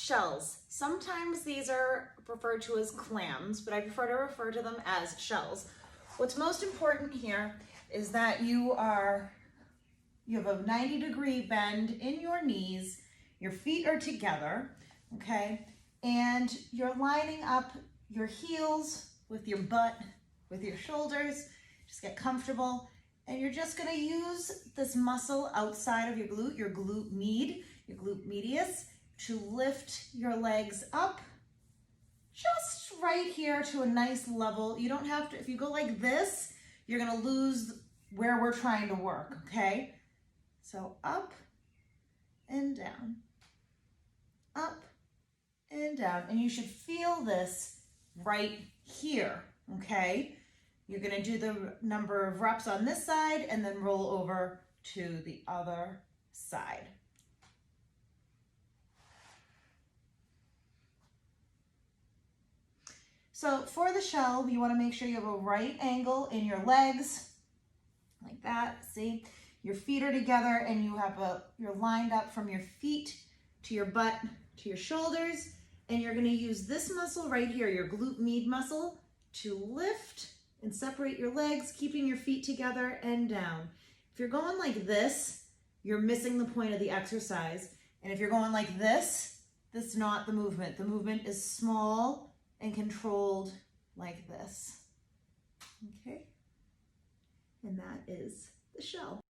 shells. Sometimes these are referred to as clams, but I prefer to refer to them as shells. What's most important here is that you have a 90-degree bend in your knees, your feet are together, okay? And you're lining up your heels with your butt, with your shoulders. Just get comfortable. And you're just gonna use this muscle outside of your glute med, your glute medius, to lift your legs up just right here to a nice level. You don't have to, if you go like this, you're gonna lose where we're trying to work, okay? So up and down, up and down. And you should feel this right here, okay? You're gonna do the number of reps on this side and then roll over to the other side. So for the shell, you wanna make sure you have a right angle in your legs, like that, see? Your feet are together and you're lined up from your feet to your butt to your shoulders, and you're gonna use this muscle right here, your glute med muscle, to lift and separate your legs, keeping your feet together and down. If you're going like this, you're missing the point of the exercise. And if you're going like this, that's not the movement. The movement is small and controlled like this, okay? And that is the shell.